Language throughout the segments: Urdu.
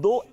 2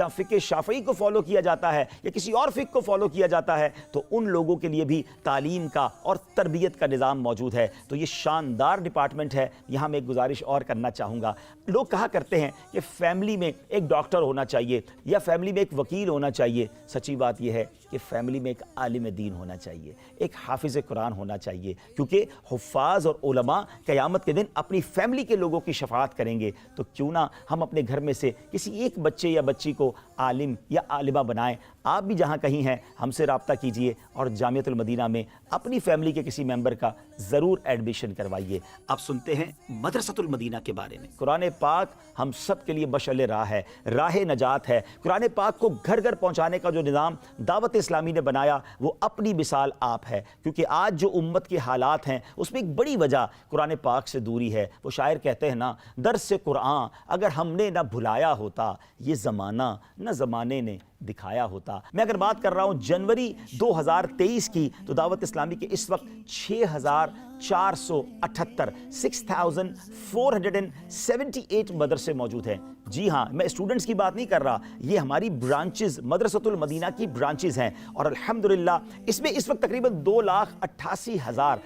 جہاں فقہ شافعی کو فالو کیا جاتا ہے یا کسی اور فقہ کو فالو کیا جاتا ہے، تو ان لوگوں کے لیے بھی تعلیم کا اور تربیت کا نظام موجود ہے۔ تو یہ شاندار ڈپارٹمنٹ ہے۔ یہاں میں ایک گزارش اور کرنا چاہوں گا، لوگ کہا کرتے ہیں کہ فیملی میں ایک ڈاکٹر ہونا چاہیے یا فیملی میں ایک وکیل ہونا چاہیے۔ سچی بات یہ ہے کہ فیملی میں ایک عالم دین ہونا چاہیے، ایک حافظ قرآن ہونا چاہیے، کیونکہ حفاظ اور علماء قیامت کے دن اپنی فیملی کے لوگوں کی شفاعت کریں گے۔ تو کیوں نہ ہم اپنے گھر میں سے کسی ایک بچے یا بچی کو عالم یا عالمہ بنائیں۔ آپ بھی جہاں کہیں ہیں ہم سے رابطہ کیجئے اور جامعۃ المدینہ میں اپنی فیملی کے کسی ممبر کا ضرور ایڈمیشن کروائیے۔ اب سنتے ہیں مدرسۃ المدینہ کے بارے میں۔ قرآن پاک ہم سب کے لیے مشعل راہ ہے، راہ نجات ہے۔ قرآن پاک کو گھر گھر پہنچانے کا جو نظام دعوت اسلامی نے بنایا وہ اپنی مثال آپ ہے، کیونکہ آج جو امت کے حالات ہیں اس میں ایک بڑی وجہ قرآن پاک سے دوری ہے۔ وہ شاعر کہتے ہیں نا، درس قرآن اگر ہم نے نہ بھلایا ہوتا، یہ زمانہ نہ زمانے نے دکھایا ہوتا۔ میں اگر بات کر رہا ہوں جنوری 2023 کی، تو دعوت اسلامی کے اس وقت 6478 مدرسے موجود ہیں۔ جی ہاں، میں اسٹوڈنٹس کی بات نہیں کر رہا، یہ ہماری برانچز مدرسۃ المدینہ کی برانچز ہیں، اور الحمدللہ اس میں اس وقت تقریباً 2,88,000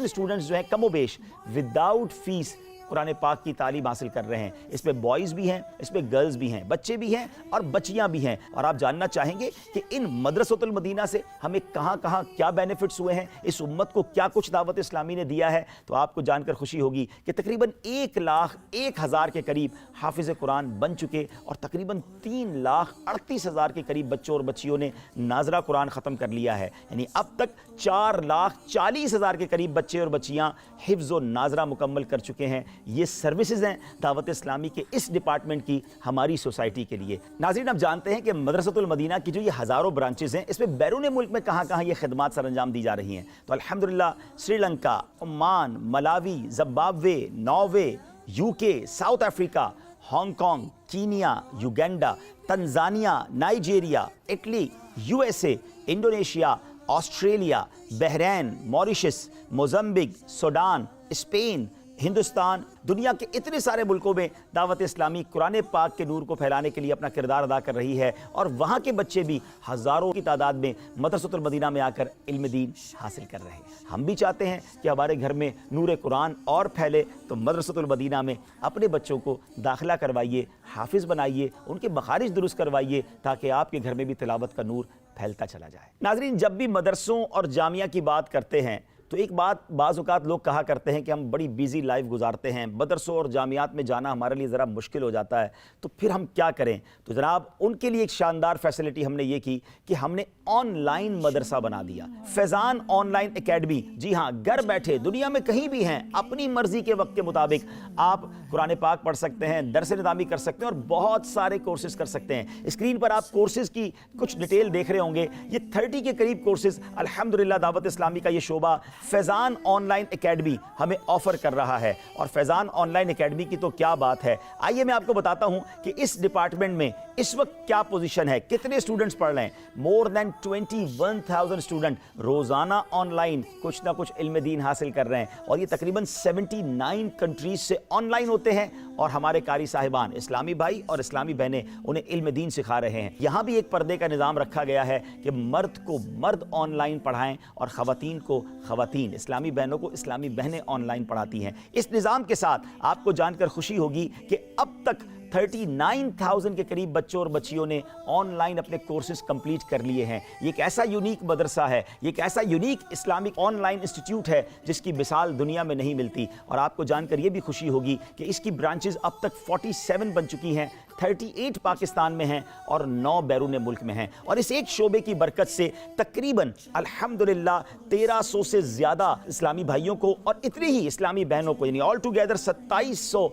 اسٹوڈنٹس جو ہیں کم و بیش وداؤٹ فیس قرآن پاک کی تعلیم حاصل کر رہے ہیں۔ اس میں بوائز بھی ہیں، اس میں گرلز بھی ہیں، بچے بھی ہیں اور بچیاں بھی ہیں۔ اور آپ جاننا چاہیں گے کہ ان مدرسۃ المدینہ سے ہمیں کہاں کہاں کیا بینیفٹس ہوئے ہیں، اس امت کو کیا کچھ دعوت اسلامی نے دیا ہے، تو آپ کو جان کر خوشی ہوگی کہ تقریباً 1,01,000 کے قریب حافظ قرآن بن چکے، اور تقریباً 3,38,000 کے قریب بچوں اور بچیوں نے ناظرہ قرآن ختم کر لیا ہے۔ یعنی اب تک 4,40,000 کے قریب بچے اور بچیاں حفظ و ناظرہ مکمل کر چکے ہیں۔ یہ سروسز ہیں دعوت اسلامی کے اس ڈپارٹمنٹ کی ہماری سوسائٹی کے لیے۔ ناظرین، آپ جانتے ہیں کہ مدرسۃ المدینہ کی جو یہ ہزاروں برانچز ہیں، اس میں بیرون ملک میں کہاں کہاں یہ خدمات سر انجام دی جا رہی ہیں۔ تو الحمدللہ Sri Lanka, Oman, Malawi, Zimbabwe, Norway, UK، South Africa, Hong Kong, Kenya, Uganda, Tanzania, Nigeria, Italy, USA، Indonesia, Australia, Bahrain, Mauritius, Mozambique, Sudan, Spain, Hindustan, دنیا کے اتنے سارے ملکوں میں دعوت اسلامی قرآن پاک کے نور کو پھیلانے کے لیے اپنا کردار ادا کر رہی ہے، اور وہاں کے بچے بھی ہزاروں کی تعداد میں مدرسۃ المدینہ میں آ کر علم دین حاصل کر رہے ہیں۔ ہم بھی چاہتے ہیں کہ ہمارے گھر میں نور قرآن اور پھیلے، تو مدرسۃ المدینہ میں اپنے بچوں کو داخلہ کروائیے، حافظ بنائیے، ان کے مخارج درست کروائیے، تاکہ آپ کے گھر میں بھی تلاوت کا نور پھیلتا چلا جائے۔ ناظرین، جب بھی مدرسوں اور جامعہ کی بات کرتے ہیں تو ایک بات بعض اوقات لوگ کہا کرتے ہیں کہ ہم بڑی بیزی لائف گزارتے ہیں، مدرسوں اور جامعات میں جانا ہمارے لیے ذرا مشکل ہو جاتا ہے، تو پھر ہم کیا کریں؟ تو جناب ان کے لیے ایک شاندار فیسلٹی ہم نے یہ کی کہ ہم نے آن لائن مدرسہ بنا دیا، فیضان آن لائن اکیڈمی۔ جی ہاں، گھر بیٹھے دنیا میں کہیں بھی ہیں، اپنی مرضی کے وقت کے مطابق آپ قرآن پاک پڑھ سکتے ہیں، درس نظامی کر سکتے ہیں، اور بہت سارے کورسز کر سکتے ہیں۔ اسکرین پر آپ کورسز کی کچھ ڈیٹیل دیکھ رہے ہوں گے، یہ 30 کے قریب کورسز الحمدللہ دعوت اسلامی کا یہ شعبہ فیضان آن لائن اکیڈمی ہمیں آفر کر رہا ہے۔ اور فیضان آن لائن اکیڈمی کی تو کیا بات ہے، آئیے میں آپ کو بتاتا ہوں کہ اس ڈپارٹمنٹ میں اس وقت کیا پوزیشن ہے، کتنے اسٹوڈنٹس پڑھ رہے ہیں۔ مور دین 21,000 اسٹوڈنٹ روزانہ آن لائن کچھ نہ کچھ علم دین حاصل کر رہے ہیں، اور یہ تقریباً 79 کنٹریز سے آن لائن ہوتے ہیں، اور ہمارے قاری صاحبان، اسلامی بھائی اور اسلامی بہنیں انہیں علم دین سکھا رہے ہیں۔ یہاں بھی ایک پردے کا نظام رکھا گیا ہے کہ مرد کو مرد آن لائن پڑھائیں اور خواتین کو خواتین، اسلامی بہنوں کو اسلامی بہنیں آن لائن پڑھاتی ہیں۔ اس نظام کے ساتھ آپ کو جان کر خوشی ہوگی کہ اب تک 39,000 کے قریب بچوں اور بچیوں نے آن لائن اپنے کورسز کمپلیٹ کر لیے ہیں۔ یہ ایک ایسا یونیک مدرسہ ہے، یہ ایک ایسا unique Islamic on line institute ہے جس کی مثال دنیا میں نہیں ملتی۔ اور آپ کو جان کر یہ بھی خوشی ہوگی کہ اس کی برانچز اب تک 47 بن چکی ہیں، 38 پاکستان میں ہیں اور 9 بیرون ملک میں ہیں۔ اور اس ایک شعبے کی برکت سے تقریباً الحمدللہ 1300 سے زیادہ اسلامی بھائیوں کو اور اتنی ہی اسلامی بہنوں کو، یعنی آل ٹوگیدر 2700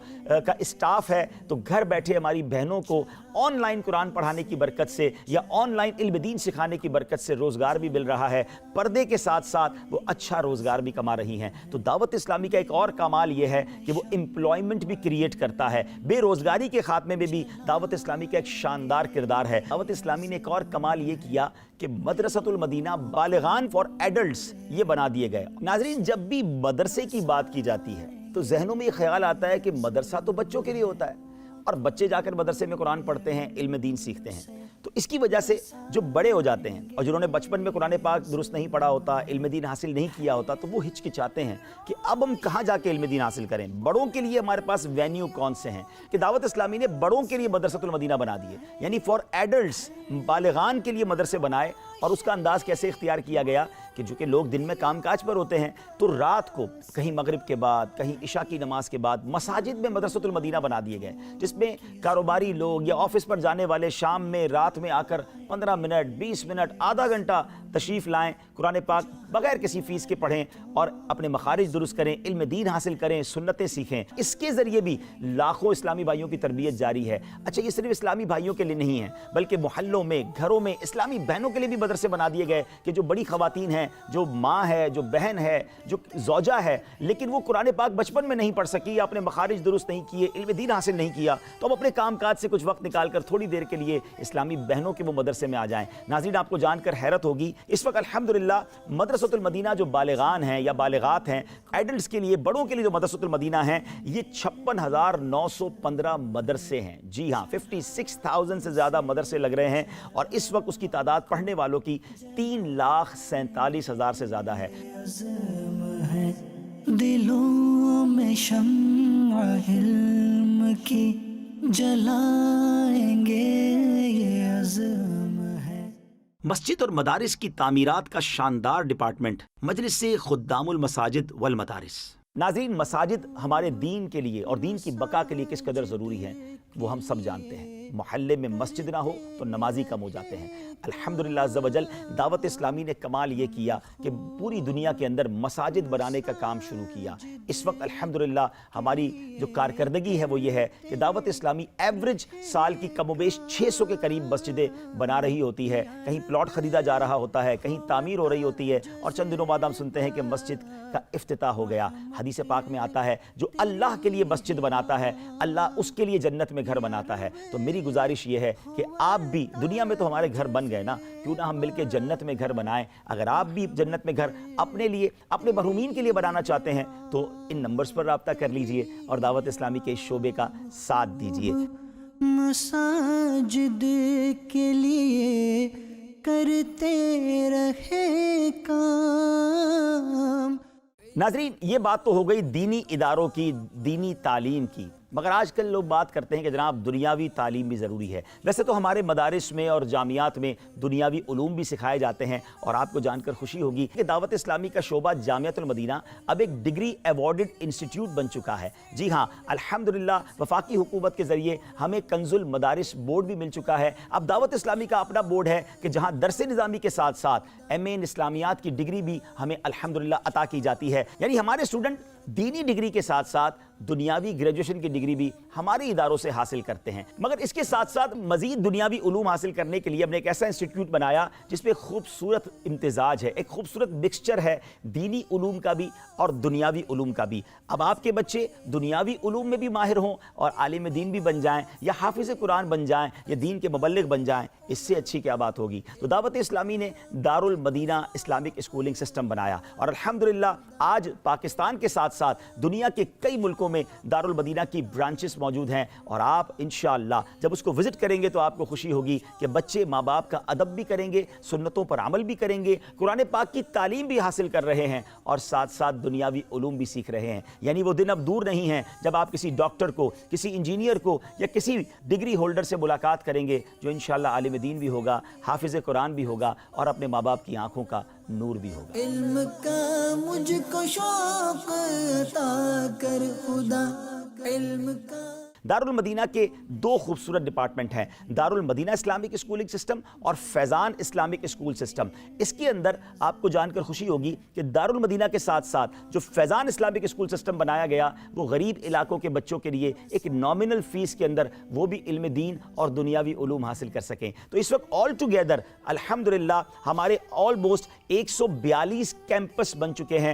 کا اسٹاف ہے، تو گھر بیٹھے ہماری بہنوں کو آن لائن قرآن پڑھانے کی برکت سے یا آن لائن علم دین سکھانے کی برکت سے روزگار بھی مل رہا ہے، پردے کے ساتھ ساتھ وہ اچھا روزگار بھی کما رہی ہیں۔ تو دعوت اسلامی کا ایک اور کمال یہ ہے کہ وہ امپلائمنٹ بھی کریٹ کرتا ہے، بے روزگاری کے خاتمے میں بھی دعوت اسلامی کا ایک شاندار کردار ہے۔ دعوت اسلامی نے ایک اور کمال یہ کیا کہ مدرسۃ المدینہ بالغان فار ایڈلٹس یہ بنا دیے گئے۔ ناظرین، جب بھی مدرسے کی بات کی جاتی ہے تو ذہنوں میں یہ خیال آتا ہے کہ مدرسہ تو بچوں کے لیے ہوتا ہے، اور بچے جا کر مدرسے میں قرآن پڑھتے ہیں، علم دین سیکھتے ہیں۔ تو اس کی وجہ سے جو بڑے ہو جاتے ہیں اور جنہوں نے بچپن میں قرآن پاک درست نہیں پڑھا ہوتا، علم دین حاصل نہیں کیا ہوتا، تو وہ ہچکچاتے ہیں کہ اب ہم کہاں جا کے علم دین حاصل کریں۔ بڑوں کے لیے ہمارے پاس وینیو کون سے ہیں کہ دعوت اسلامی نے بڑوں کے لیے مدرسۃ المدینہ بنا دیے، یعنی فار ایڈلٹس، بالغان کے لیے مدرسے بنائے۔ اور اس کا انداز کیسے اختیار کیا گیا کہ جو کہ لوگ دن میں کام کاج پر ہوتے ہیں، تو رات کو کہیں مغرب کے بعد، کہیں عشاء کی نماز کے بعد مساجد میں مدرسۃ المدینہ بنا دیے گئے، جس میں کاروباری لوگ یا آفس پر جانے والے شام میں رات میں آ کر 15 منٹ 20 منٹ آدھا گھنٹہ تشریف لائیں، قرآن پاک بغیر کسی فیس کے پڑھیں اور اپنے مخارج درست کریں، علم دین حاصل کریں، سنتیں سیکھیں۔ اس کے ذریعے بھی لاکھوں اسلامی بھائیوں کی تربیت جاری ہے۔ اچھا، یہ صرف اسلامی بھائیوں کے لیے نہیں ہے، بلکہ محلوں میں، گھروں میں اسلامی بہنوں کے لیے بھی مدرسے بنا دیے گئے کہ جو بڑی خواتین ہیں، جو ماں ہے، جو بہن ہے، جو زوجہ ہے، لیکن وہ قرآن پاک بچپن میں نہیں پڑھ سکی، اپنے مخارج درست نہیں کیے، علم دین حاصل نہیں کیا، تو اب اپنے کام کاج سے کچھ وقت نکال کر تھوڑی دیر کے لیے اسلامی بہنوں کے وہ مدرسے میں آ جائیں۔ ناظرین، آپ کو جان کر حیرت ہوگی، اس وقت الحمدللہ مدرسۃ المدینہ جو بالغان ہیں یا بالغات ہیں، ایڈلٹس کے لیے، بڑوں کے لیے جو مدرسۃ المدینہ ہیں، یہ 56,915 مدرسے ہیں۔ جی ہاں، 56,000 سے زیادہ مدرسے لگ رہے ہیں، اور اس وقت اس کی تعداد پڑھنے والوں کی 3,47,000 سے زیادہ ہے۔ عزم ہے دلوں میں شمع علم کی، جلائیں گے یہ عزم ہے۔ مسجد اور مدارس کی تعمیرات کا شاندار ڈپارٹمنٹ، مجلس خدام المساجد والمدارس۔ ناظرین، مساجد ہمارے دین کے لیے اور دین کی بقا کے لیے کس قدر ضروری ہے وہ ہم سب جانتے ہیں۔ محلے میں مسجد نہ ہو تو نمازی کم ہو جاتے ہیں۔ الحمدللہ عز و جل دعوت اسلامی نے کمال یہ کیا کہ پوری دنیا کے اندر مساجد بنانے کا کام شروع کیا۔ اس وقت الحمدللہ ہماری جو کارکردگی ہے وہ یہ ہے کہ دعوت اسلامی ایوریج سال کی کم و بیش 600 کے قریب مسجدیں بنا رہی ہوتی ہے۔ کہیں پلاٹ خریدا جا رہا ہوتا ہے، کہیں تعمیر ہو رہی ہوتی ہے، اور چند دنوں بعد ہم سنتے ہیں کہ مسجد کا افتتاح ہو گیا۔ حدیث پاک میں آتا ہے جو اللہ کے لیے مسجد بناتا ہے، اللہ اس کے لیے جنت میں گھر بناتا ہے۔ تو میری گزارش یہ ہے کہ آپ بھی، دنیا میں تو ہمارے گھر بن گئے نا، کیوں نہ ہم مل کے جنت میں گھر بنائیں۔ اگر آپ بھی جنت میں گھر اپنے لیے، اپنے محرومین کے لیے بنانا چاہتے ہیں تو ان نمبرز پر رابطہ کر لیجئے اور دعوت اسلامی کے اس شعبے کا ساتھ دیجئے۔ مساجد کے لیے کرتے رہے کام۔ ناظرین، یہ بات تو ہو گئی دینی اداروں کی، دینی تعلیم کی، مگر آج کل لوگ بات کرتے ہیں کہ جناب دنیاوی تعلیم بھی ضروری ہے۔ ویسے تو ہمارے مدارس میں اور جامعات میں دنیاوی علوم بھی سکھائے جاتے ہیں، اور آپ کو جان کر خوشی ہوگی کہ دعوت اسلامی کا شعبہ جامعۃ المدینہ اب ایک ڈگری ایوارڈڈ انسٹیٹیوٹ بن چکا ہے۔ جی ہاں، الحمدللہ وفاقی حکومت کے ذریعے ہمیں کنز المدارس بورڈ بھی مل چکا ہے۔ اب دعوت اسلامی کا اپنا بورڈ ہے کہ جہاں درس نظامی کے ساتھ ساتھ ایم اے ان اسلامیات کی ڈگری بھی ہمیں الحمدللہ عطا کی جاتی ہے۔ یعنی ہمارے اسٹوڈنٹ دینی ڈگری کے ساتھ ساتھ دنیاوی گریجویشن کی ڈگری بھی ہمارے اداروں سے حاصل کرتے ہیں، مگر اس کے ساتھ ساتھ مزید دنیاوی علوم حاصل کرنے کے لیے ہم نے ایک ایسا انسٹیٹیوٹ بنایا جس پہ خوبصورت امتزاج ہے، ایک خوبصورت مکسچر ہے دینی علوم کا بھی اور دنیاوی علوم کا بھی۔ اب آپ کے بچے دنیاوی علوم میں بھی ماہر ہوں اور عالم دین بھی بن جائیں، یا حافظ قرآن بن جائیں، یا دین کے مبلغ بن جائیں، اس سے اچھی کیا بات ہوگی۔ تو دعوت اسلامی نے دارالمدینہ اسلامک اسکولنگ سسٹم بنایا، اور الحمدللہ آج پاکستان کے ساتھ ساتھ دنیا کے کئی ملکوں میں دارالمدینہ کی برانچز موجود ہیں، اور آپ انشاءاللہ جب اس کو وزٹ کریں گے تو آپ کو خوشی ہوگی کہ بچے ماں باپ کا ادب بھی کریں گے، سنتوں پر عمل بھی کریں گے، قرآن پاک کی تعلیم بھی حاصل کر رہے ہیں، اور ساتھ ساتھ دنیاوی علوم بھی سیکھ رہے ہیں۔ یعنی وہ دن اب دور نہیں ہیں جب آپ کسی ڈاکٹر کو، کسی انجینئر کو، یا کسی ڈگری ہولڈر سے ملاقات کریں گے جو انشاءاللہ عالم دین بھی ہوگا، حافظ قرآن بھی ہوگا، اور اپنے ماں باپ کی آنکھوں کا نور بھی ہوگا۔ علم کا مجھ کو شوق عطا کر خدا، علم کا۔ دارالمدینہ کے دو خوبصورت ڈپارٹمنٹ ہیں، دارالمدینہ اسلامک اسکولنگ سسٹم اور فیضان اسلامک اسکول سسٹم۔ اس کے اندر آپ کو جان کر خوشی ہوگی کہ دارالمدینہ کے ساتھ ساتھ جو فیضان اسلامک اسکول سسٹم بنایا گیا وہ غریب علاقوں کے بچوں کے لیے ایک نامنل فیس کے اندر وہ بھی علم دین اور دنیاوی علوم حاصل کر سکیں۔ تو اس وقت آل ٹوگیدر الحمدللہ ہمارے آلموسٹ 142 کیمپس بن چکے ہیں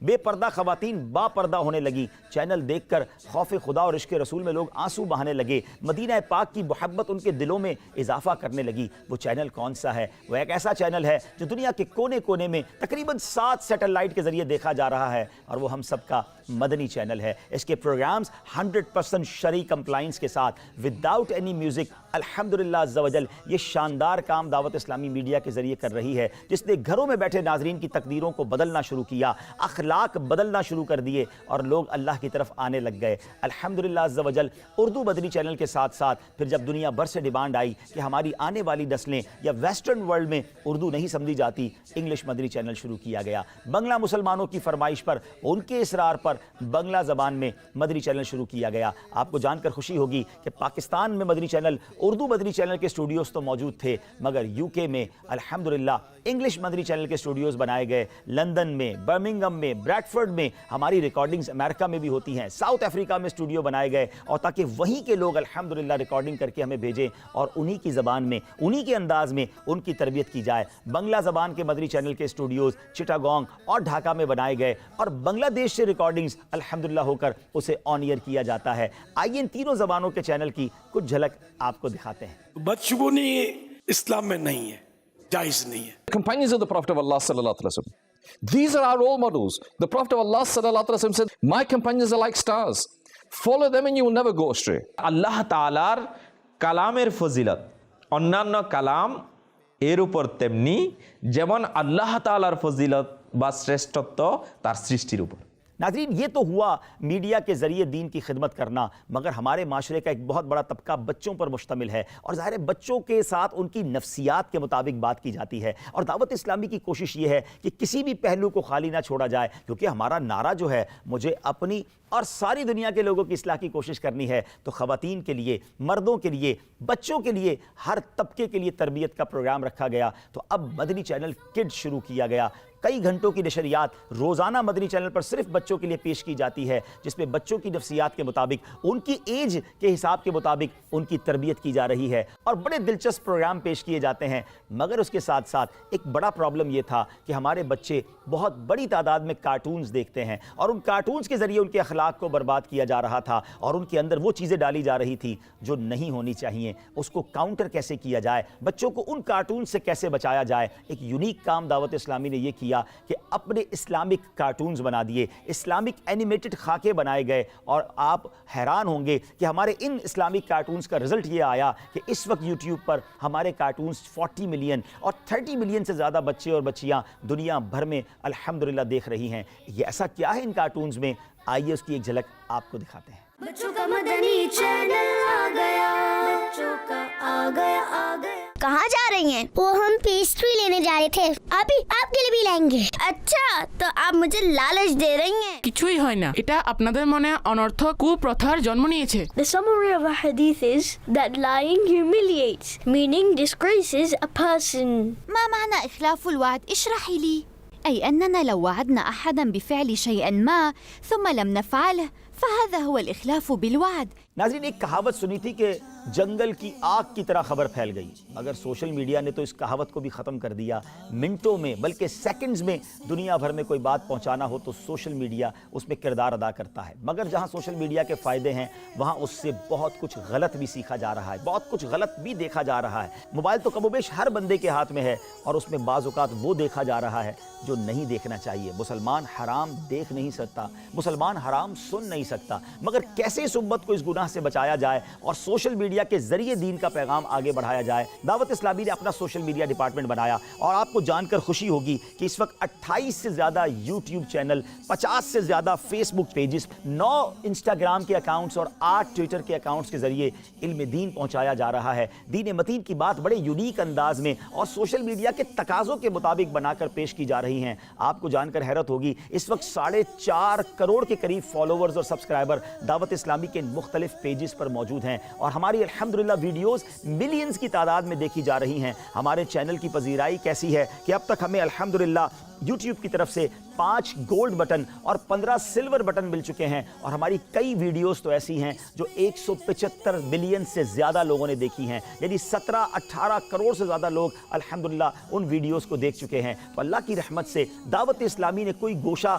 بے پردہ خواتین با پردہ ہونے لگی، چینل دیکھ کر خوف خدا اور عشق رسول میں لوگ آنسو بہانے لگے، مدینہ پاک کی محبت ان کے دلوں میں اضافہ کرنے لگی۔ وہ چینل کون سا ہے؟ وہ ایک ایسا چینل ہے جو دنیا کے کونے کونے میں تقریباً 7 سیٹلائٹ کے ذریعے دیکھا جا رہا ہے، اور وہ ہم سب کا مدنی چینل ہے۔ اس کے پروگرامز 100% شرعی کمپلائنس کے ساتھ وداؤٹ اینی میوزک، الحمدللہ عز و جل یہ شاندار کام دعوت اسلامی میڈیا کے ذریعے کر رہی ہے، جس نے گھروں میں بیٹھے ناظرین کی تقدیروں کو بدلنا شروع کیا، اخلاق بدلنا شروع کر دیے، اور لوگ اللہ کی طرف آنے لگ گئے۔ الحمدللہ عز و جل اردو مدنی چینل کے ساتھ ساتھ پھر جب دنیا بھر سے ڈیمانڈ آئی کہ ہماری آنے والی نسلیں یا ویسٹرن ورلڈ میں اردو نہیں سمجھی جاتی، انگلش مدنی چینل شروع کیا گیا۔ بنگلہ مسلمانوں کی فرمائش پر، ان کے اصرار پر بنگلہ زبان میں مدنی چینل شروع کیا گیا۔ آپ کو جان کر خوشی ہوگی کہ پاکستان میں مدنی چینل، اردو مدنی چینل کے اسٹوڈیوز تو موجود تھے، مگر یو کے میں الحمدللہ انگلش مدنی چینل کے اسٹوڈیوز بنائے گئے۔ لندن میں، برمنگم میں، بریڈفورڈ میں ہماری ریکارڈنگز امریکہ میں بھی ہوتی ہیں، ساؤتھ افریقہ میں اسٹوڈیو بنائے گئے، اور تاکہ وہیں کے لوگ الحمدللہ ریکارڈنگ کر کے ہمیں بھیجیں اور انہی کی زبان میں، انہی کے انداز میں ان کی تربیت کی جائے۔ بنگلہ زبان کے مدنی چینل کے اسٹوڈیوز چٹاگانگ اور ڈھاکہ میں بنائے گئے، اور بنگلہ دیش سے ریکارڈنگز الحمدللہ ہو کر اسے آن ایئر کیا جاتا ہے۔ آئیے ان تینوں زبانوں کے چینل کی کچھ جھلک آپ کو دکھاتے ہیں۔ بدشگونی اسلام میں نہیں ہے، جائز نہیں ہے۔ Companions of the Prophet of Allah sallallahu alaihi wasallam. These are our role models. The Prophet of Allah sallallahu alaihi wasallam said, "My companions are like stars. Follow them and you will never go astray." আল্লাহ তাআলার কালামের ফজিলত অন্যান্য কালাম এর উপর তেমনি যেমন আল্লাহ তাআলার ফজিলত বা শ্রেষ্ঠত্ব তার সৃষ্টির উপর। ناظرین یہ تو ہوا میڈیا کے ذریعے دین کی خدمت کرنا، مگر ہمارے معاشرے کا ایک بہت بڑا طبقہ بچوں پر مشتمل ہے، اور ظاہر ہے بچوں کے ساتھ ان کی نفسیات کے مطابق بات کی جاتی ہے، اور دعوت اسلامی کی کوشش یہ ہے کہ کسی بھی پہلو کو خالی نہ چھوڑا جائے، کیونکہ ہمارا نعرہ جو ہے مجھے اپنی اور ساری دنیا کے لوگوں کی اصلاح کی کوشش کرنی ہے، تو خواتین کے لیے، مردوں کے لیے، بچوں کے لیے، ہر طبقے کے لیے تربیت کا پروگرام رکھا گیا۔ تو اب مدنی چینل کڈ شروع کیا گیا، کئی گھنٹوں کی نشریات روزانہ مدنی چینل پر صرف بچوں کے لیے پیش کی جاتی ہے، جس میں بچوں کی نفسیات کے مطابق، ان کی ایج کے حساب کے مطابق ان کی تربیت کی جا رہی ہے، اور بڑے دلچسپ پروگرام پیش کیے جاتے ہیں۔ مگر اس کے ساتھ ساتھ ایک بڑا پرابلم یہ تھا کہ ہمارے بچے بہت بڑی تعداد میں کارٹونز دیکھتے ہیں، اور ان کارٹونز کے ذریعے ان کے اخلاق کو برباد کیا جا رہا تھا، اور ان کے اندر وہ چیزیں ڈالی جا رہی تھی جو نہیں ہونی چاہیے۔ اس کو کاؤنٹر کیسے کیا جائے، بچوں کو ان کارٹون سے کیسے بچایا جائے؟ ایک یونیک کام دعوت اسلامی نے یہ کیا کہ اپنے اسلامک کارٹونز بنا دیے، اسلامک اینیمیٹڈ خاکے بنائے گئے، اور آپ حیران ہوں گے کہ ہمارے ان اسلامک کارٹونز کا رزلٹ یہ آیا کہ اس وقت یوٹیوب پر ہمارے کارٹونز 40 ملین اور 30 ملین سے زیادہ بچے اور بچیاں دنیا بھر میں الحمدللہ دیکھ رہی ہیں۔ یہ ایسا کیا ہے ان کارٹونز میں؟ آئیے اس کی ایک جھلک آپ کو دکھاتے ہیں۔ بچوں کا مدنی چینل آ گیا، بچوں کا آ گیا آ گیا۔ کہاں جا رہی ہیں؟ وہ ہم پیسٹری لینے جا رہے تھے، ابھی آپ کے لیے بھی لائیں گے۔ اچھا، تو آپ مجھے لالچ دے رہی ہیں؟ কিছুই হয় না, এটা আপনাদের মনে অনর্থক কুপ্রথার জন্ম নিয়েছে। The summary of a hadith is that lying humiliates, meaning disgraces a person. ما معنى إخلاف الوعد؟ اشرحي لي. أي أننا لو وعدنا أحدا بفعل شيء ما ثم لم نفعله فهذا هو الإخلاف بالوعد. ناظرین ایک کہاوت سنی تھی کہ جنگل کی آگ کی طرح خبر پھیل گئی، مگر سوشل میڈیا نے تو اس کہاوت کو بھی ختم کر دیا۔ منٹوں میں بلکہ سیکنڈز میں دنیا بھر میں کوئی بات پہنچانا ہو تو سوشل میڈیا اس میں کردار ادا کرتا ہے، مگر جہاں سوشل میڈیا کے فائدے ہیں وہاں اس سے بہت کچھ غلط بھی سیکھا جا رہا ہے، بہت کچھ غلط بھی دیکھا جا رہا ہے۔ موبائل تو کم و بیش ہر بندے کے ہاتھ میں ہے، اور اس میں بعض اوقات وہ دیکھا جا رہا ہے جو نہیں دیکھنا چاہیے۔ مسلمان حرام دیکھ نہیں سکتا، مسلمان حرام سن نہیں سکتا، مگر کیسے اس امت کو اس گناہ سے بچایا جائے اور سوشل میڈیا کے ذریعے دین کا پیغام آگے بڑھایا جائے؟ دعوت اسلامی نے اپنا سوشل میڈیا ڈپارٹمنٹ بنایا، اور آپ کو جان کر خوشی ہوگی کہ اس وقت 28 سے زیادہ یوٹیوب چینل، 50 سے زیادہ فیس بک پیجز، 9 انسٹاگرام کے اکاؤنٹس اور 8 ٹویٹر کے اکاؤنٹس کے ذریعے علم دین پہنچایا جا رہا ہے۔ دین متین کی بات بڑے یونیک انداز میں اور سوشل میڈیا کے تقاضوں کے مطابق بنا کر پیش کی جا رہی ہیں۔ آپ کو جان کر حیرت ہوگی، اس وقت 4.5 کروڑ کے قریب فالوورز اور سبسکرائبر دعوت اسلامی کے مختلف پیجز پر موجود ہیں، اور ہماری الحمدللہ ویڈیوز ملینز کی تعداد میں دیکھی جا رہی ہیں۔ ہمارے چینل کی پذیرائی کیسی ہے کہ اب تک ہمیں الحمدللہ یوٹیوب کی طرف سے 5 گولڈ بٹن اور 15 سلور بٹن مل چکے ہیں، اور ہماری کئی ویڈیوز تو ایسی ہیں جو 175 ملین سے زیادہ لوگوں نے دیکھی ہیں، یعنی 17-18 کروڑ سے زیادہ لوگ الحمدللہ ان ویڈیوز کو دیکھ چکے ہیں۔ تو اللہ کی رحمت سے دعوت اسلامی نے کوئی گوشہ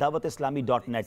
dawatislami.net।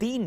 3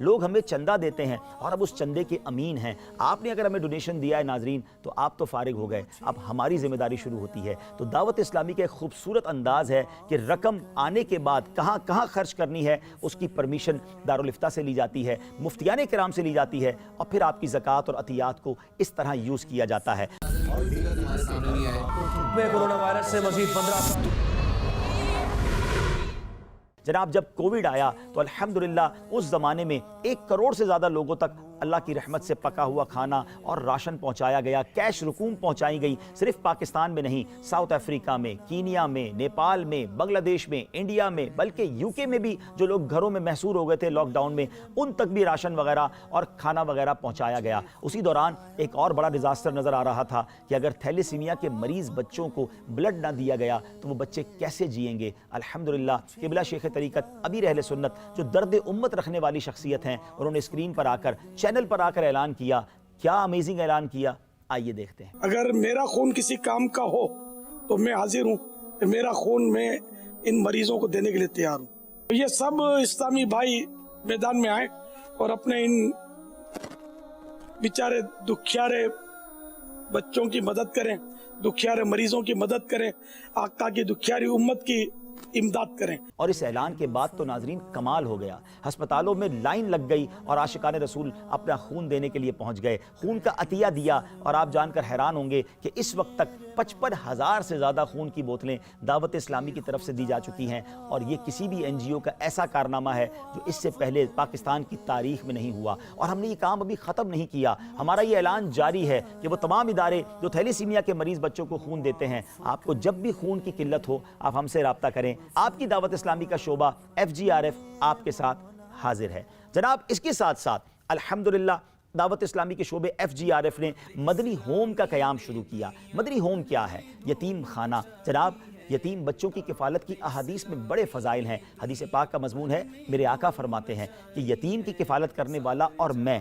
لوگ ہمیں چندہ دیتے ہیں اور اب اس چندے کے امین ہیں. آپ نے اگر ہمیں ڈونیشن دیا ہے ناظرین تو آپ تو فارغ ہو گئے, اب ہماری ذمہ داری شروع ہوتی ہے. تو دعوت اسلامی کا ایک خوبصورت انداز ہے کہ رقم آنے کے بعد کہاں کہاں خرچ کرنی ہے اس کی پرمیشن دارالفتہ سے لی جاتی ہے, مفتیان کرام سے لی جاتی ہے, اور پھر آپ کی زکوٰۃ اور عطیات کو اس طرح یوز کیا جاتا ہے. کورونا وائرس سے مزید 15 جناب جب کووڈ آیا تو الحمدللہ اس زمانے میں 1 کروڑ سے زیادہ لوگوں تک اللہ کی رحمت سے پکا ہوا کھانا اور راشن پہنچایا گیا, کیش رقوم پہنچائی گئی. صرف پاکستان میں نہیں, ساؤتھ افریقہ میں, کینیا میں, نیپال میں, بنگلہ دیش میں, انڈیا میں, بلکہ یو کے میں بھی جو لوگ گھروں میں محصور ہو گئے تھے لاک ڈاؤن میں, ان تک بھی راشن وغیرہ اور کھانا وغیرہ پہنچایا گیا. اسی دوران ایک اور بڑا ڈیزاسٹر نظر آ رہا تھا کہ اگر تھیلیسیمیا کے مریض بچوں کو بلڈ نہ دیا گیا تو وہ بچے کیسے جئیں گے. الحمدللہ قبلہ شیخ طریقت امیر اہل سنت جو درد امت رکھنے والی شخصیت ہیں, انہوں نے اسکرین پر آ کر, چینل پر آ کر اعلان کیا. کیا امیزنگ اعلان کیا, آئیے دیکھتے ہیں. اگر میرا خون کسی کام کا ہو تو میں حاضر ہوں کہ میرا خون میں ان مریضوں کو دینے کے لیے تیار ہوں. یہ سب اسلامی بھائی میدان میں آئے اور اپنے ان بیچارے دکھیارے بچوں کی مدد کریں, دکھیارے مریضوں کی مدد کریں, آقا کی دکھیاری امت کی امداد کریں. اور اس اعلان کے بعد تو ناظرین کمال ہو گیا, ہسپتالوں میں لائن لگ گئی اور عاشقان رسول اپنا خون دینے کے لیے پہنچ گئے, خون کا عطیہ دیا. اور آپ جان کر حیران ہوں گے کہ اس وقت تک 55,000 سے زیادہ خون کی بوتلیں دعوت اسلامی کی طرف سے دی جا چکی ہیں, اور یہ کسی بھی این جی او کا ایسا کارنامہ ہے جو اس سے پہلے پاکستان کی تاریخ میں نہیں ہوا. اور ہم نے یہ کام ابھی ختم نہیں کیا, ہمارا یہ اعلان جاری ہے کہ وہ تمام ادارے جو تھیلیسیمیا کے مریض بچوں کو خون دیتے ہیں, آپ کو جب بھی خون کی قلت ہو آپ ہم سے رابطہ کریں. آپ کی دعوت اسلامی کا شعبہ FGRF آپ کے ساتھ حاضر ہے. جناب اس کے ساتھ ساتھ الحمدللہ دعوت اسلامی کے شعبے FGRF نے مدنی ہوم کا قیام شروع کیا. مدنی ہوم کیا ہے؟ یتیم خانہ. جناب یتیم بچوں کی کفالت کی احادیث میں بڑے فضائل ہیں. حدیث پاک کا مضمون ہے, میرے آقا فرماتے ہیں کہ یتیم کی کفالت کرنے والا اور میں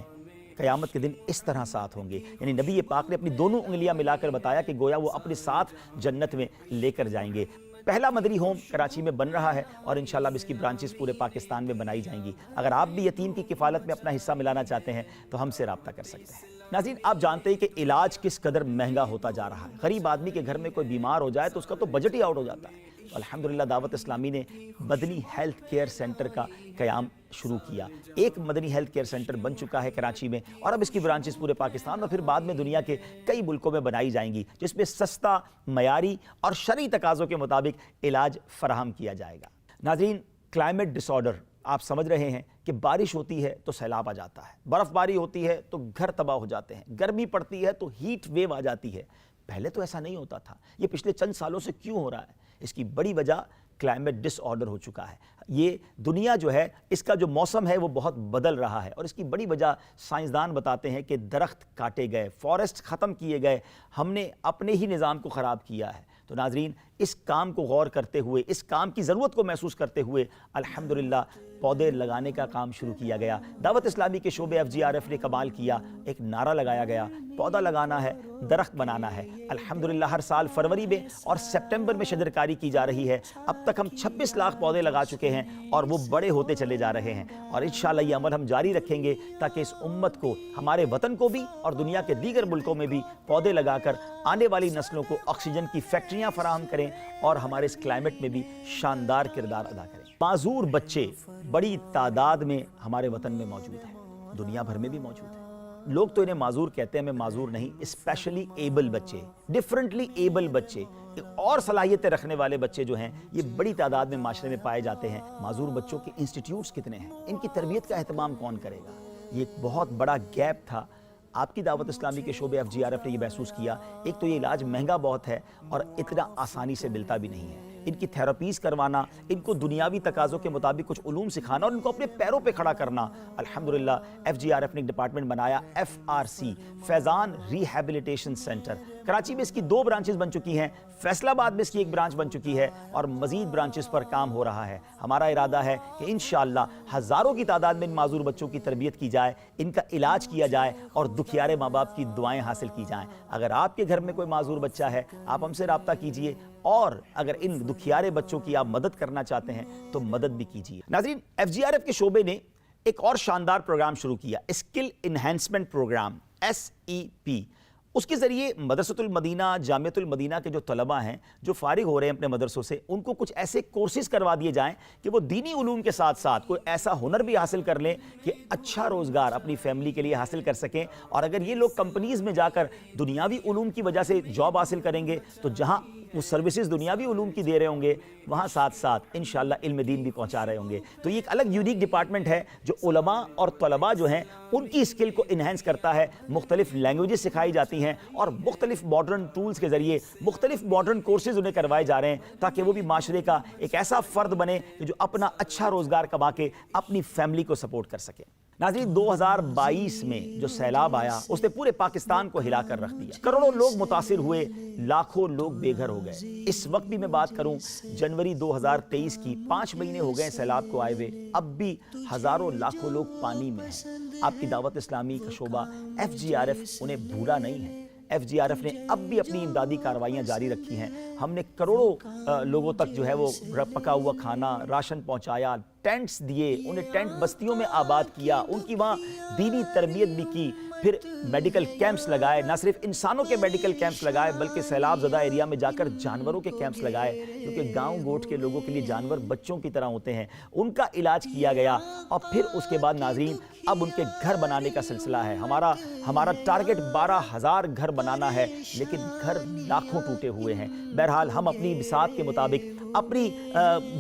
قیامت کے دن اس طرح ساتھ ہوں گے. یعنی نبی پاک نے اپنی دونوں انگلیاں ملا کر بتایا کہ گویا وہ اپنے ساتھ جنت میں لے کر جائیں گے. پہلا مدنی ہوم کراچی میں بن رہا ہے اور انشاءاللہ اب اس کی برانچز پورے پاکستان میں بنائی جائیں گی. اگر آپ بھی یتیم کی کفالت میں اپنا حصہ ملانا چاہتے ہیں تو ہم سے رابطہ کر سکتے ہیں. ناظرین آپ جانتے ہیں کہ علاج کس قدر مہنگا ہوتا جا رہا ہے. غریب آدمی کے گھر میں کوئی بیمار ہو جائے تو اس کا تو بجٹ ہی آؤٹ ہو جاتا ہے. تو الحمدللہ دعوت اسلامی نے مدنی ہیلتھ کیئر سینٹر کا قیام شروع کیا. ایک مدنی ہیلتھ کیئر سینٹر بن چکا ہے کراچی میں, اور اب اس کی برانچز پورے پاکستان اور پھر بعد میں دنیا کے کئی ملکوں میں بنائی جائیں گی, جس میں سستا, معیاری اور شرعی تقاضوں کے مطابق علاج فراہم کیا جائے گا. ناظرین کلائمیٹ ڈس آرڈر آپ سمجھ رہے ہیں کہ بارش ہوتی ہے تو سیلاب آ جاتا ہے, برف باری ہوتی ہے تو گھر تباہ ہو جاتے ہیں, گرمی پڑتی ہے تو ہیٹ ویو آ جاتی ہے. پہلے تو ایسا نہیں ہوتا تھا. یہ پچھلے چند سالوں سے کیوں ہو رہا ہے؟ اس کی بڑی وجہ کلائمیٹ ڈس آرڈر ہو چکا ہے. یہ دنیا جو ہے اس کا جو موسم ہے وہ بہت بدل رہا ہے, اور اس کی بڑی وجہ سائنسدان بتاتے ہیں کہ درخت کاٹے گئے, فارسٹ ختم کیے گئے, ہم نے اپنے ہی نظام کو خراب کیا ہے. تو ناظرین اس کام کو غور کرتے ہوئے, اس کام کی ضرورت کو محسوس کرتے ہوئے الحمدللہ پودے لگانے کا کام شروع کیا گیا. دعوت اسلامی کے شعبے FGRF نے کمال کیا, ایک نعرہ لگایا گیا, پودا لگانا ہے, درخت بنانا ہے. الحمدللہ ہر سال فروری میں اور سپٹمبر میں شجرکاری کی جا رہی ہے. اب تک ہم 26 لاکھ پودے لگا چکے ہیں اور وہ بڑے ہوتے چلے جا رہے ہیں, اور انشاءاللہ یہ عمل ہم جاری رکھیں گے تاکہ اس امت کو, ہمارے وطن کو بھی اور دنیا کے دیگر ملکوں میں بھی پودے لگا کر آنے والی نسلوں کو آکسیجن کی فیکٹریاں فراہم کریں اور ہمارے اس کلائمیٹ میں بھی شاندار کردار ادا کریں. معذور بچے بڑی تعداد میں ہمارے وطن میں موجود ہیں, دنیا بھر میں بھی موجود ہیں. لوگ تو انہیں معذور کہتے ہیں, میں معذور نہیں, اسپیشلی ایبل بچے, ڈیفرنٹلی ایبل بچے, اور صلاحیتیں رکھنے والے بچے جو ہیں یہ بڑی تعداد میں معاشرے میں پائے جاتے ہیں. معذور بچوں کے انسٹیٹیوٹس کتنے ہیں, ان کی تربیت کا اہتمام کون کرے گا؟ یہ ایک بہت بڑا گیپ تھا. آپ کی دعوت اسلامی کے شعبے FGRF نے یہ محسوس کیا. ایک تو یہ علاج مہنگا بہت ہے اور اتنا آسانی سے ملتا بھی نہیں ہے. ان کی تھیراپیز کروانا, ان کو دنیاوی تقاضوں کے مطابق کچھ علوم سکھانا اور ان کو اپنے پیروں پہ کھڑا کرنا. الحمدللہ FGRF نے ایک ڈپارٹمنٹ بنایا, FRC فیضان ریہیبلیٹیشن سینٹر. کراچی میں اس کی 2 برانچز بن چکی ہیں, فیصل آباد میں اس کی 1 برانچ بن چکی ہے, اور مزید برانچز پر کام ہو رہا ہے. ہمارا ارادہ ہے کہ انشاءاللہ ہزاروں کی تعداد میں ان معذور بچوں کی تربیت کی جائے, ان کا علاج کیا جائے اور دکھیارے ماں باپ کی دعائیں حاصل کی جائیں. اگر آپ کے گھر میں کوئی معذور بچہ ہے آپ ہم سے رابطہ کیجئے, اور اگر ان دکھیارے بچوں کی آپ مدد کرنا چاہتے ہیں تو مدد بھی کیجیے۔ ناظرین، FGRF کے شعبے نے ایک اور شاندار پروگرام شروع کیا، اسکل انہینسمنٹ پروگرام SEP۔ اس کے ذریعے مدرسۃ المدینہ، جامعۃ المدینہ کے جو طلبہ ہیں جو فارغ ہو رہے ہیں اپنے مدرسوں سے، ان کو کچھ ایسے کورسز کروا دیے جائیں کہ وہ دینی علوم کے ساتھ ساتھ کوئی ایسا ہنر بھی حاصل کر لیں کہ اچھا روزگار اپنی فیملی کے لیے حاصل کر سکیں۔ اور اگر یہ لوگ کمپنیز میں جا کر دنیاوی علوم کی وجہ سے جاب حاصل کریں گے تو جہاں وہ سروسز دنیاوی علوم کی دے رہے ہوں گے وہاں ساتھ ساتھ انشاءاللہ علم دین بھی پہنچا رہے ہوں گے۔ تو یہ ایک الگ یونیک ڈپارٹمنٹ ہے جو علماء اور طلباء جو ہیں ان کی اسکل کو انہینس کرتا ہے۔ مختلف لینگویجز سکھائی جاتی ہیں اور مختلف ماڈرن ٹولز کے ذریعے مختلف ماڈرن کورسز انہیں کروائے جا رہے ہیں تاکہ وہ بھی معاشرے کا ایک ایسا فرد بنے کہ جو اپنا اچھا روزگار کما کے اپنی فیملی کو سپورٹ کر سکے۔ ناظرین، 2022 میں جو سیلاب آیا اس نے پورے پاکستان کو ہلا کر رکھ دیا، کروڑوں لوگ متاثر ہوئے، لاکھوں لوگ بے گھر ہو گئے۔ اس وقت بھی میں بات کروں جنوری 2023 کی، 5 مہینے ہو گئے سیلاب کو آئے ہوئے، اب بھی ہزاروں لاکھوں لوگ پانی میں ہیں۔ آپ کی دعوت اسلامی کا شعبہ FGRF انہیں بھولا نہیں ہے۔ FGRF نے اب بھی اپنی امدادی کارروائیاں جاری رکھی ہیں۔ ہم نے کروڑوں لوگوں تک جو ہے وہ پکا ہوا کھانا، راشن پہنچایا، ٹینٹس دیے، انہیں ٹینٹ بستیوں میں آباد کیا، ان کی وہاں دینی تربیت بھی کی، پھر میڈیکل کیمپس لگائے، نہ صرف انسانوں کے میڈیکل کیمپس لگائے بلکہ سیلاب زدہ ایریا میں جا کر جانوروں کے کیمپس لگائے، کیونکہ گاؤں گوٹ کے لوگوں کے لیے جانور بچوں کی طرح ہوتے ہیں، ان کا علاج کیا گیا۔ اور پھر اس کے بعد ناظرین اب ان کے گھر بنانے کا سلسلہ ہے۔ ہمارا ٹارگٹ 12,000 گھر بنانا ہے، لیکن گھر لاکھوں ٹوٹے ہوئے ہیں۔ بہرحال ہم اپنی بساط کے مطابق، اپنی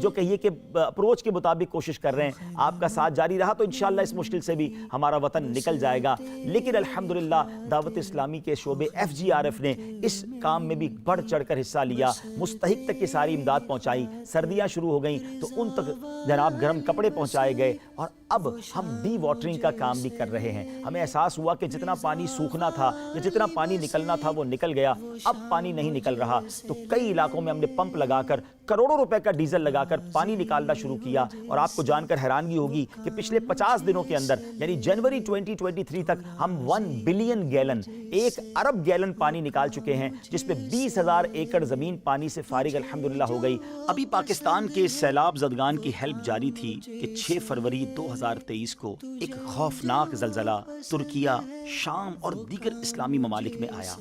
جو کہیے کہ اپروچ کے مطابق کوشش کر رہے ہیں۔ آپ کا ساتھ جاری رہا تو انشاءاللہ اس مشکل سے بھی ہمارا وطن نکل جائے گا۔ لیکن الحمدللہ دعوت اسلامی کے شعبے FGRF نے اس کام میں بھی بڑھ چڑھ کر حصہ لیا، مستحق تک کی ساری امداد پہنچائی۔ سردیاں شروع ہو گئیں تو ان تک جناب گرم کپڑے پہنچائے گئے، اور اب ہم ڈی واٹرنگ کا کام بھی کر رہے ہیں۔ ہمیں احساس ہوا کہ جتنا پانی سوکھنا تھا یا جتنا پانی نکلنا تھا وہ نکل گیا، اب پانی نہیں نکل رہا، تو کئی علاقوں میں ہم نے پمپ لگا کر کروڑوں روپے کا ڈیزل لگا کر پانی نکالنا شروع کیا۔ اور آپ کو جان کر حیرانگی ہوگی کہ پچھلے 50 دنوں کے اندر یعنی جنوری 2023 تک ہم 1 بلین گیلن، 1 ارب گیلن پانی نکال چکے ہیں، جس پہ 20,000 ایکڑ زمین پانی سے فارغ الحمدللہ ہو گئی۔ ابھی پاکستان کے سیلاب زدگان کی ہیلپ جاری تھی کہ 6 فروری 2023 کو ایک خوفناک زلزلہ ترکیہ، شام اور دیگر اسلامی ممالک میں آیا۔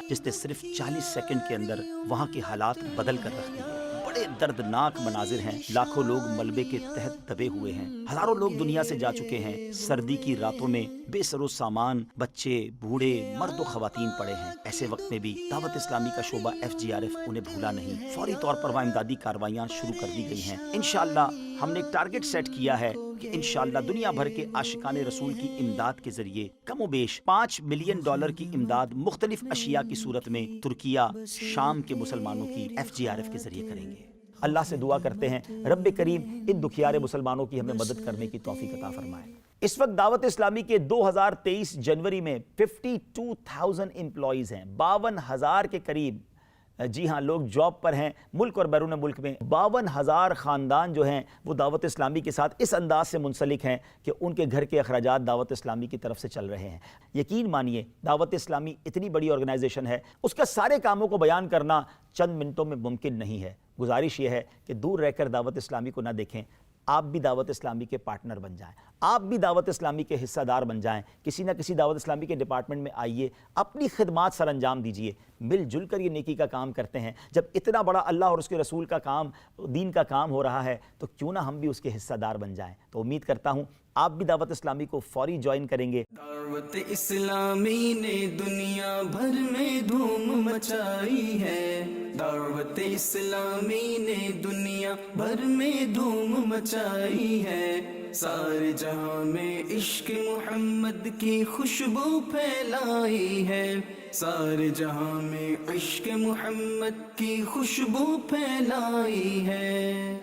جس نے صرف 40 سیکنڈ کے اندر وہاں کے حالات بدل کر رکھ دیے۔ بڑے دردناک مناظر ہیں، لاکھوں لوگ ملبے کے تحت دبے ہوئے ہیں، ہزاروں لوگ دنیا سے جا چکے ہیں۔ سردی کی راتوں میں بے سر و سامان، بچے، بوڑھے، مرد و خواتین پڑے ہیں۔ ایسے وقت میں بھی دعوت اسلامی کا شعبہ FGRF انہیں بھولا نہیں، فوری طور پر وہاں امدادی کاروائیاں شروع کر دی گئی ہیں۔ انشاءاللہ ہم نے ایک ٹارگٹ سیٹ کیا ہے کہ انشاءاللہ دنیا بھر کے عاشقان رسول کی امداد کے ذریعے کم و بیش $5 ملین کی امداد مختلف اشیاء کی صورت میں ترکیہ، شام کے مسلمانوں کی FGRF کے ذریعے کریں گے۔ اللہ سے دعا کرتے ہیں رب کریم ان دکھیارے مسلمانوں کی ہمیں مدد کرنے کی توفیق عطا فرمائے۔ اس وقت دعوت اسلامی کے 2023 جنوری میں 52,000 امپلائیز ہیں، 52,000 کے قریب، جی ہاں، لوگ جاب پر ہیں ملک اور بیرون ملک میں۔ 52,000 خاندان جو ہیں وہ دعوت اسلامی کے ساتھ اس انداز سے منسلک ہیں کہ ان کے گھر کے اخراجات دعوت اسلامی کی طرف سے چل رہے ہیں۔ یقین مانیے دعوت اسلامی اتنی بڑی آرگنائزیشن ہے، اس کا سارے کاموں کو بیان کرنا چند منٹوں میں ممکن نہیں ہے۔ گزارش یہ ہے کہ دور رہ کر دعوت اسلامی کو نہ دیکھیں، آپ بھی دعوت اسلامی کے پارٹنر بن جائیں، آپ بھی دعوت اسلامی کے حصہ دار بن جائیں، کسی نہ کسی دعوت اسلامی کے ڈپارٹمنٹ میں آئیے، اپنی خدمات سر انجام دیجئے، مل جل کر یہ نیکی کا کام کرتے ہیں۔ جب اتنا بڑا اللہ اور اس کے رسول کا کام، دین کا کام ہو رہا ہے تو کیوں نہ ہم بھی اس کے حصہ دار بن جائیں۔ تو امید کرتا ہوں آپ بھی دعوت اسلامی کو فوری جوائن کریں گے۔ دعوت اسلامی نے دنیا بھر میں دھوم مچائی ہے، دعوت اسلامی نے دنیا بھر میں دھوم مچائی ہے، سارے جہاں میں عشق محمد کی خوشبو پھیلائی ہے، سارے جہاں میں عشق محمد کی خوشبو پھیلائی ہے۔